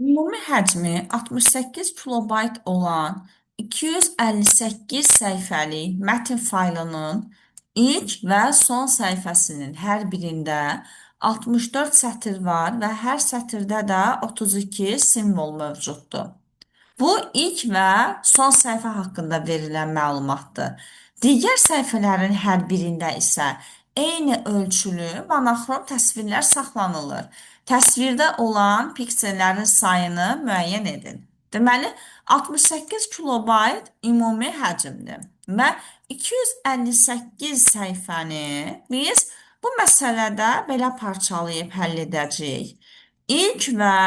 Ümumi həcmi 68 kilobayt olan 258 səhifəli mətin faylının ilk və son səhifəsinin hər birində 64 sətir var və hər sətirdə də 32 simvol mövcuddur. Bu ilk və son səhifə haqqında verilən məlumatdır. Digər səhifələrin hər birində isə eyni ölçülü monoxrom təsvirlər saxlanılır. Təsvirdə olan piksellərin sayını müəyyən edin. Deməli, 68 kilobayt ümumi həcmdir və 258 səhifəni biz bu məsələdə belə parçalayıb həll edəcəyik. İlk və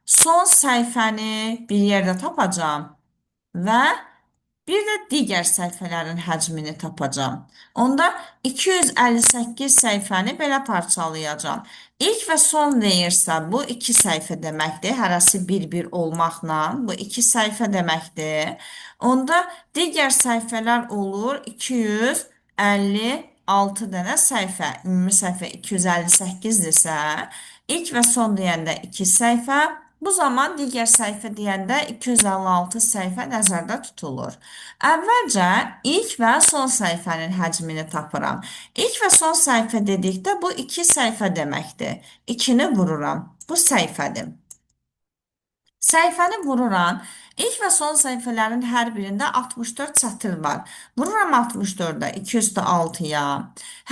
son səhifəni bir yerdə tapacağam və bir də digər səhifələrin həcmini tapacağam. Onda 258 səhifəni belə parçalayacağam. İlk və son deyirsə bu iki səhifə deməkdir. Hərəsi bir-bir olmaqla bu iki səhifə deməkdir. Onda digər səhifələr olur 256 dənə səhifə. Ümumi səhifə 258-dirsə, ilk və son deyəndə 2 səhifə, bu zaman digər səhifə deyəndə 256 səhifə nəzərdə tutulur. Əvvəlcə ilk və son səhifənin həcmini tapıram. İlk və son səhifə dedikdə bu iki səhifə deməkdir. 2-ni vururam. Bu səhifədir. Səhifəni vururam. İlk və son səhifələrin hər birində 64 sətir var. Vururam 64-də, 2 üstü 6-ya.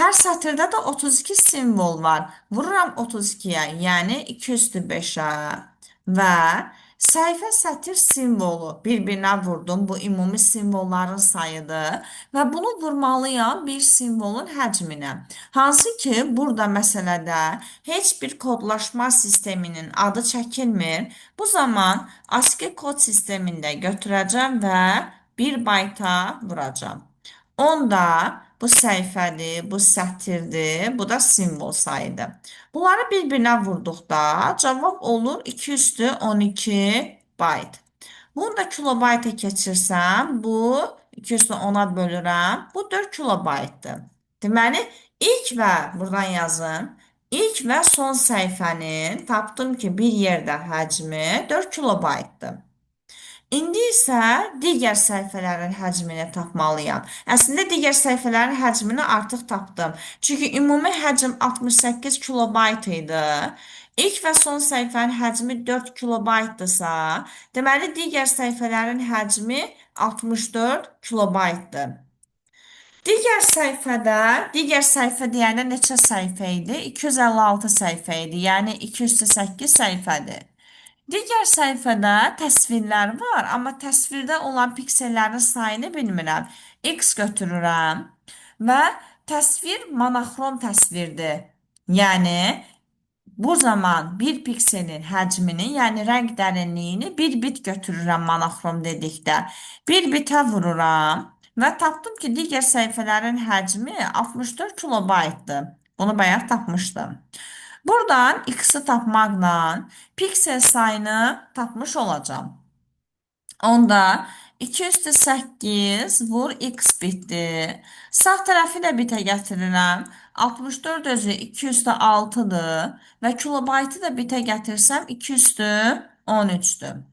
Hər sətirdə də 32 simvol var. Vururam 32-yə, yəni 2 üstü 5-ə. Və səhifə sətir simvolu bir-birinə vurdum. Bu ümumi simvolların sayıdır. Və bunu vurmalıyam bir simvolun həcminə. Hansı ki, burada məsələdə heç bir kodlaşma sisteminin adı çəkilmir. Bu zaman ASCII kod sistemində götürəcəm və 1 bayta vuracam. Onda bu səhifədir, bu sətirdir, bu da simvol sayıdır. Bunları bir-birinə vurduqda cavab olur 2 üstü 12 bayt. Bunu da kilobayta keçirsəm, bu 2 üstü 10-a bölürəm, bu 4 kilobaytdır. Deməli, ilk və buradan yazın, ilk və son səhifənin tapdım ki, bir yerdə həcmi 4 kilobaytdır. İndi isə digər səhifələrin həcmini tapmalıyam. Əslində digər səhifələrin həcmini artıq tapdım. Çünki ümumi həcm 68 kilobayt idi. İlk və son səhifənin həcmi 4 kilobaytdırsa, deməli digər səhifələrin həcmi 64 kilobaytdır. Digər səhifə deyəndə neçə səhifə idi? 256 səhifə idi. Yəni 208 səhifədir. Digər səhifədə təsvirlər var, amma təsvirdə olan piksellərin sayını bilmirəm. X götürürəm və təsvir monoxrom təsvirdir. Yəni bu zaman bir pikselin həcmini, yəni rəng dərinliyini bir bit götürürəm monoxrom dedikdə. Bir bitə vururam və tapdım ki, digər səhifələrin həcmi 64 kilobaytdır. Bunu bayaq tapmışdım. Buradan x-i tapmaqla piksel sayını tapmış olacağım. Onda 2 üstü 8 vur x bitdi. Sağ tərəfi də bitə gətirirəm. 64 özü 2 üstü 6-dır və kilobaytı da bitə gətirsəm 2 üstü 13-dür.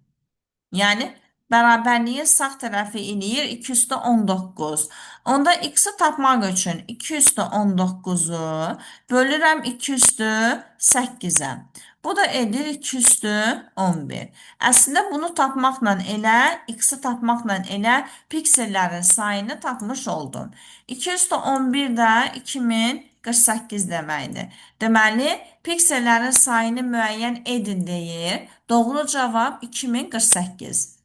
Yəni bərabərliyi sağ tərəfi eləyir 2 üstü 19. Onda x-i tapmaq üçün 2 üstü 19-u bölürəm 2 üstü 8-ə. Bu da edir 2 üstü 11. Əslində bunu tapmaqla elə, x-i tapmaqla elə piksellərin sayını tapmış oldum. 2 üstü 11 də 2048 deməkdir. Deməli, piksellərin sayını müəyyən edin deyir. Doğru cavab 2048.